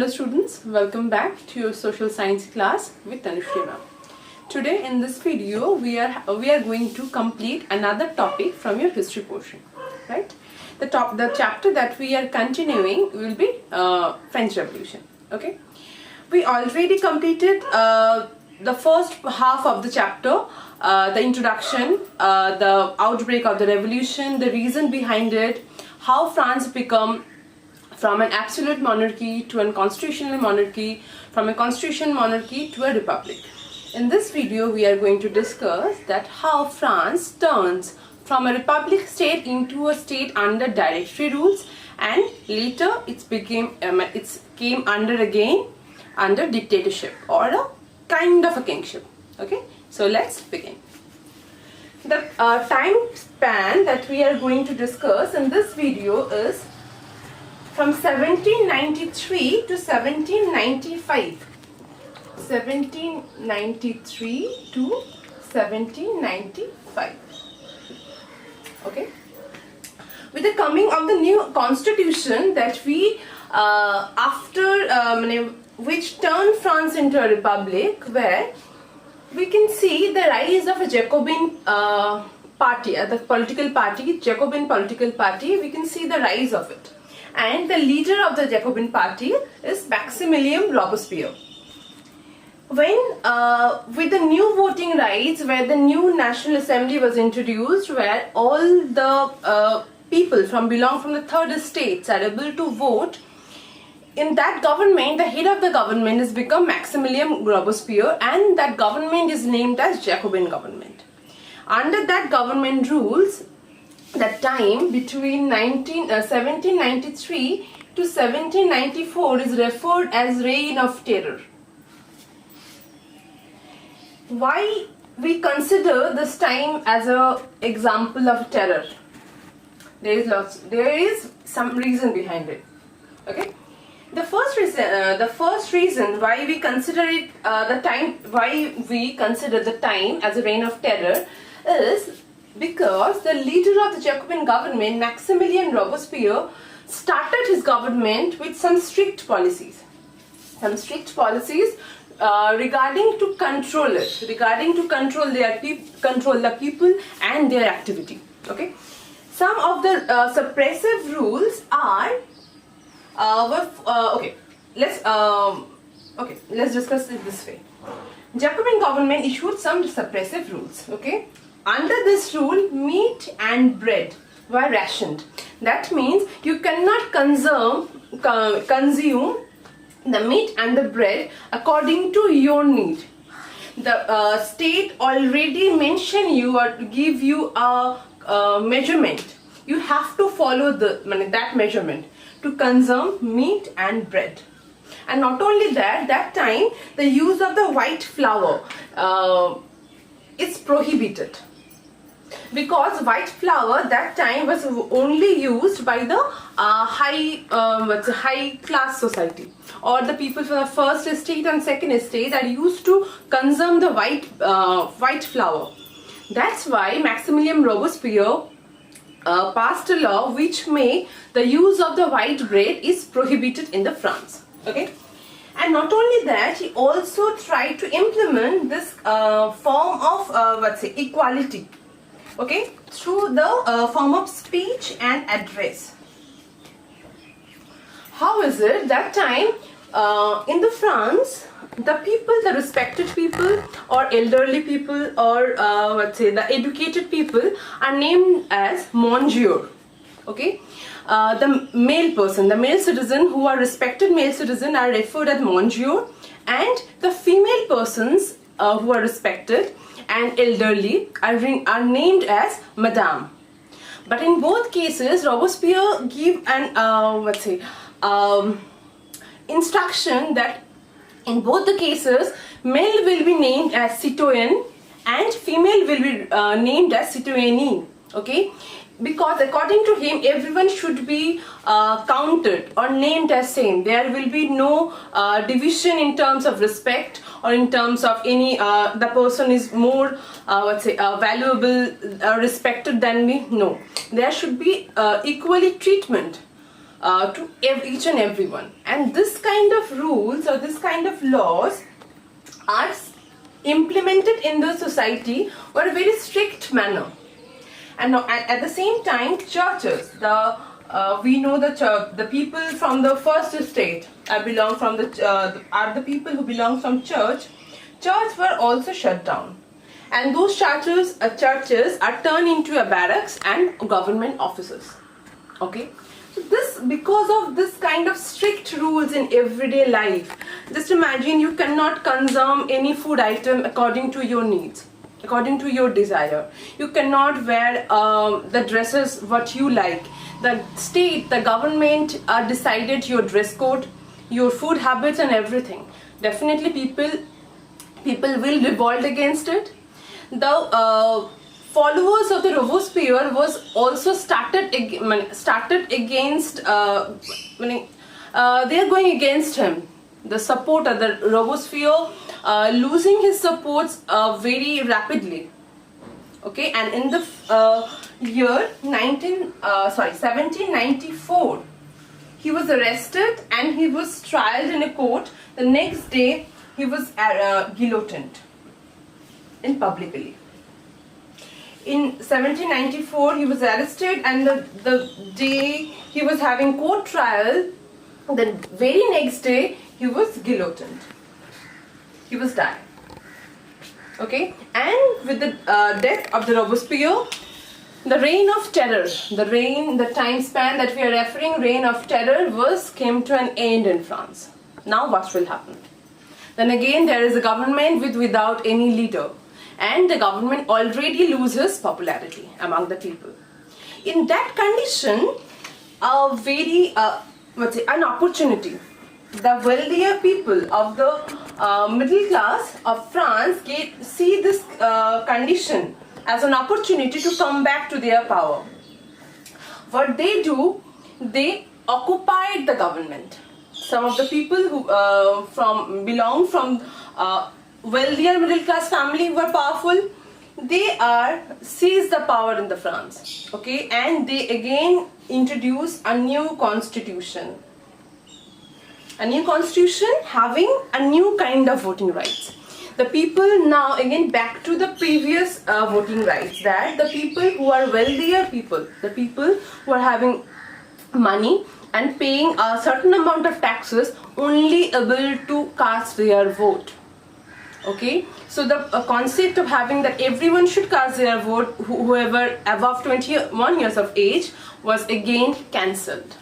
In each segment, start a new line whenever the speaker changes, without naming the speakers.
Hello students, welcome back to your social science class with Tanushree ma'am. Today in this video we are going to complete another topic from your history portion. Right? The chapter that we are continuing will be French Revolution. Okay? We already completed the first half of the chapter, the introduction, the outbreak of the revolution, the reason behind it, how France become from an absolute monarchy to a constitutional monarchy, from a constitutional monarchy to a republic. In this video, we are going to discuss that how France turns from a republic state into a state under directory rules, and later it came under dictatorship or a kind of a kingship. Okay, so let's begin. The time span that we are going to discuss in this video is from 1793 to 1795. 1793 to 1795. Okay. With the coming of the new constitution that we which turned France into a republic, where we can see the rise of a Jacobin party, the political party, Jacobin political party. We can see the rise of it. And the leader of the Jacobin party is Maximilien Robespierre. When with the new voting rights, where the new National Assembly was introduced, where all the people belong from the third estates are able to vote, in that government, the head of the government has become Maximilien Robespierre, and that government is named as Jacobin government. Under that government rules, that time between 1793 to 1794 is referred as Reign of Terror. Why we consider this time as an example of terror? There is some reason behind it. Okay. The first reason why we consider it the time as a reign of terror is because the leader of the Jacobin government, Maximilien Robespierre, started his government with some strict policies. Regarding to control it, regarding to control the people and their activity. Okay. Some of the suppressive rules are let's discuss it this way. Jacobin government issued some suppressive rules. Okay. Under this rule, meat and bread were rationed. That means you cannot consume the meat and the bread according to your need. The state already mention you or give you a measurement. You have to follow that measurement to consume meat and bread. And not only that, that time the use of the white flour is prohibited, because white flour that time was only used by the high class society, or the people from the first estate and second estate are used to consume the white flour. That's why Maximilien Robespierre passed a law which made the use of the white bread is prohibited in the France. Okay. And not only that, he also tried to implement this form of equality. Okay, through the form of speech and address. How is it that time in the France, the respected people or elderly people or the educated people are named as Monsieur. Okay, the male citizen who are respected male citizen are referred as Monsieur, and the female persons who are respected and elderly are named as Madame. But in both cases, Robespierre gave an instruction that in both the cases, male will be named as citoyen and female will be named as citoyenne. Okay, because according to him, everyone should be counted or named as same. There will be no division in terms of respect or in terms of any the person is more valuable respected than me. No, there should be equally treatment to each and everyone. And this kind of rules or this kind of laws are implemented in the society for a very strict manner. And at the same time, churches, we know the people from the first estate are the people who belong from church. Church were also shut down, and those churches are turned into a barracks and government offices. Okay, so because of this kind of strict rules in everyday life, just imagine you cannot consume any food item according to your needs, according to your desire. You cannot wear the dresses what you like. The state, the government decided your dress code, your food habits and everything. Definitely people will revolt against it. The followers of the Robespierre was also started against they are going against him. The support of the Robespierre losing his supports very rapidly. Okay, and in the year 1794, he was arrested and he was tried in a court. The next day, he was guillotined in publicly. In 1794, he was arrested, and the day he was having court trial, the very next day, he was guillotined. He was died. Okay, and with the death of the Robespierre, the reign of terror, the time span that we are referring, reign of terror came to an end in France. Now what will happen? Then again there is a government without any leader, and the government already loses popularity among the people. In that condition, an opportunity. The wealthier people of the middle class of France see this condition as an opportunity to come back to their power. What they do, they occupied the government. Some of the people who belong from wealthier middle class family were powerful. They seized the power in the France. Okay, and they again introduce a new constitution. A new constitution having a new kind of voting rights. The people now again back to the previous voting rights, that the people who are wealthier people, the people who are having money and paying a certain amount of taxes, only able to cast their vote. Okay, so the concept of having that everyone should cast their vote, whoever above 21 years of age, was again cancelled.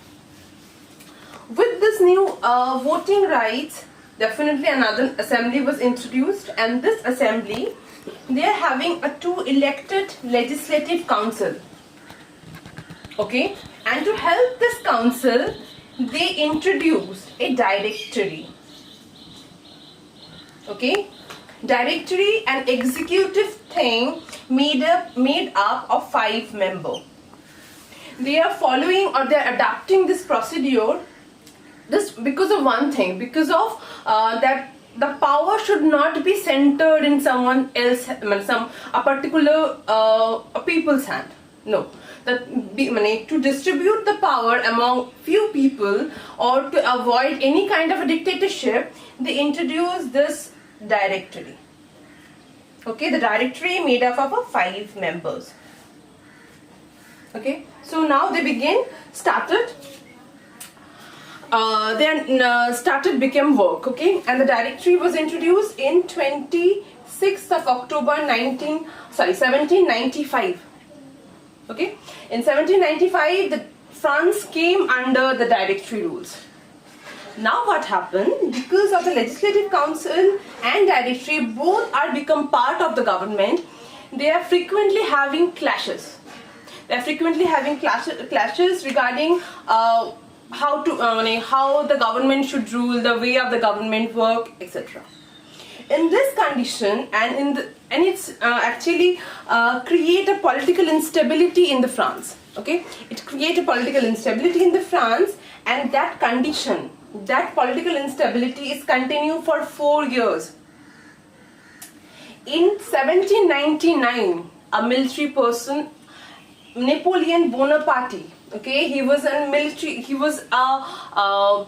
With this new voting rights, definitely another assembly was introduced, and this assembly, they are having a 2 elected legislative council. Okay, and to help this council, they introduced a directory. Okay, directory, an executive thing made up of 5 members. They are following or they are adapting this procedure. This because of one thing, because of that the power should not be centered in someone else, a particular people's hand. No, to distribute the power among few people or to avoid any kind of a dictatorship, they introduced this directory. Okay, the directory made up of 5 members. Okay, so now they became work. Okay, and the directory was introduced in 26th of October 1795. Okay, in 1795 France came under the directory rules. Now what happened, because of the legislative council and directory both are become part of the government, they are frequently having clashes. They are frequently having clashes regarding how the government should rule, the way of the government work, etc. In this condition, and it's actually create a political instability in the France. Okay, it create a political instability in the France, and that condition, that political instability is continued for 4 years. In 1799, a military person, Napoleon Bonaparte, Okay, he was a military. He was a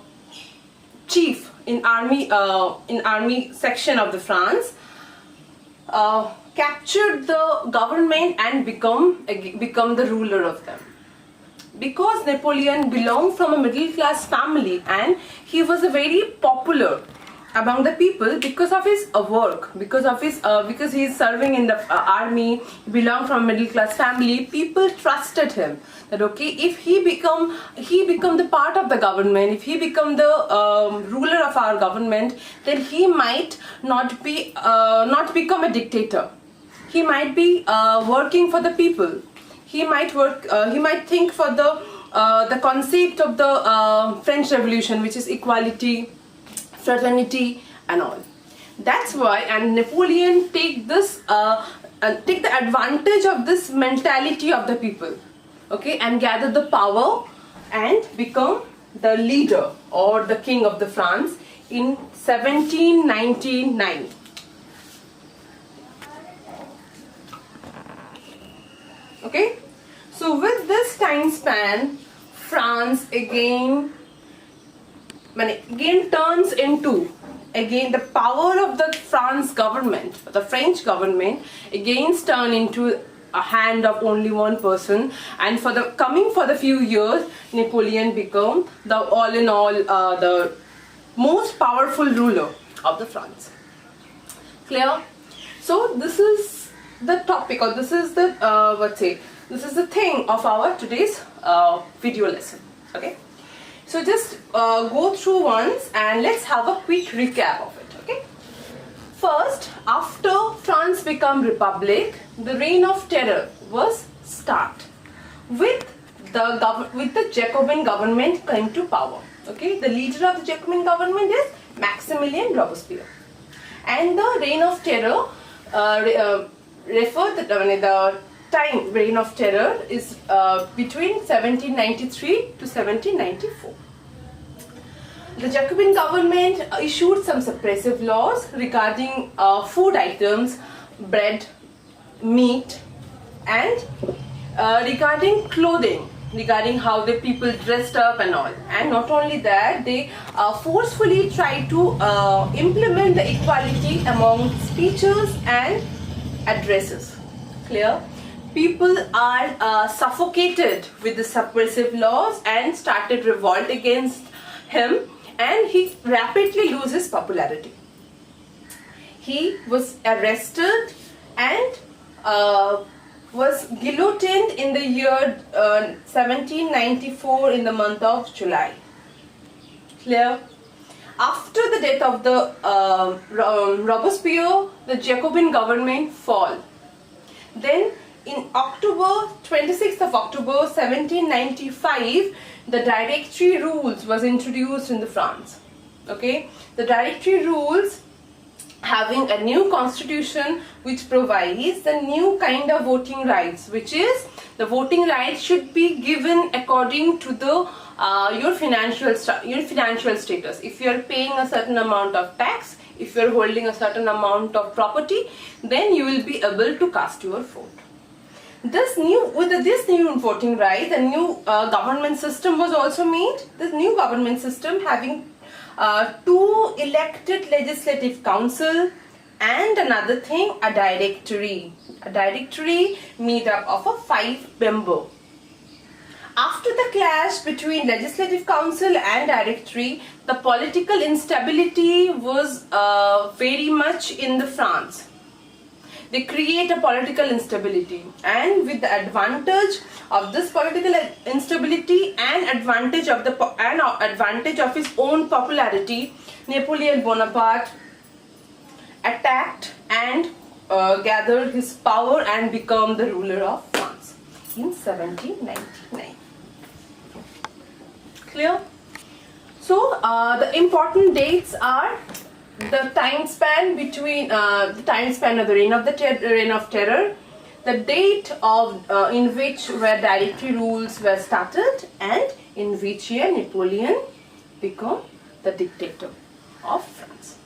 chief in army section of the France. Captured the government and become the ruler of them. Because Napoleon belonged from a middle class family and he was a very popular among the people because of his work, because he is serving in the army, he belonged from a middle class family. People trusted him that okay, if he become the part of the government, if he become the ruler of our government, then he might not become a dictator. He might be working for the people. He might think for the concept of the French Revolution, which is equality, fraternity, and all. That's why, and Napoleon take the advantage of this mentality of the people, okay, and gather the power and become the leader or the king of the France in 1799. Okay, so with this time span, France again turns into the power of the French government again turn into a hand of only one person, and for the few years, Napoleon became the all in all the most powerful ruler of the France. Clear? So this is the topic, or this is the this is the thing of our today's video lesson. Okay, so just go through once and let's have a quick recap of it. Okay, first, after France became republic, the reign of terror was start with the Jacobin government came to power. Okay, the leader of the Jacobin government is Maximilien Robespierre, and the reign of terror the reign of terror is between 1793 to 1794. The Jacobin government issued some suppressive laws regarding food items, bread, meat, and regarding clothing, regarding how the people dressed up and all. And not only that, they forcefully tried to implement the equality among speeches and addresses. Clear? People are suffocated with the suppressive laws and started revolt against him, and he rapidly loses popularity. He was arrested and was guillotined in the year 1794 in the month of July. Clear? After the death of the Robespierre, the Jacobin government fall. Then in 26th of October 1795, the Directory rules was introduced in the France. Okay, the Directory rules having a new constitution which provides the new kind of voting rights, which is the voting rights should be given according to the your financial status. If you are paying a certain amount of tax, if you are holding a certain amount of property, then you will be able to cast your vote. This new voting right, the new government system was also made. This new government system having 2 elected legislative council and another thing, a directory made up of a 5 member. After the clash between legislative council and directory, the political instability was very much in the France. They create a political instability, and with the advantage of this political instability and advantage of his own popularity, Napoleon Bonaparte attacked and gathered his power and became the ruler of France in 1799. Clear? So the important dates are the time span between the time span of the reign of terror, the date of in which where directory rules were started, and in which year Napoleon became the dictator of France.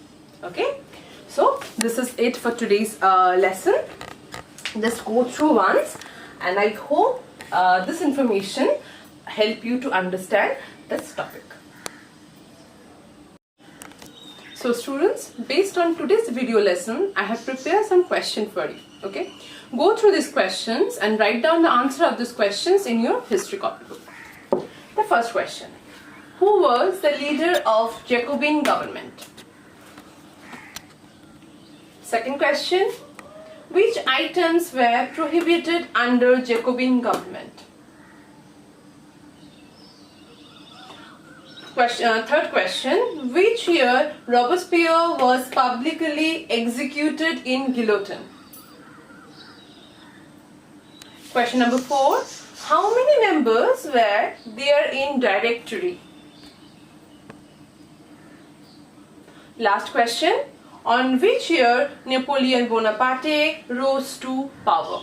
Okay, so this is it for today's lesson. Just go through once, and I hope this information help you to understand this topic. So students, based on today's video lesson, I have prepared some questions for you. Okay, go through these questions and write down the answer of these questions in your history copybook. The first question: who was the leader of Jacobin government? Second question: which items were prohibited under Jacobin government? Third question: which year Robespierre was publicly executed in guillotine? Question number 4: how many members were there in directory? Last question: on which year Napoleon Bonaparte rose to power?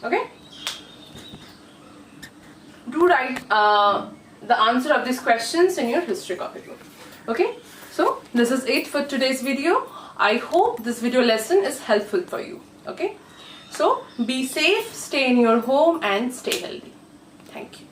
Okay? Do write the answer of these questions in your history copybook. Okay? So, this is it for today's video. I hope this video lesson is helpful for you. Okay? So, be safe, stay in your home and stay healthy. Thank you.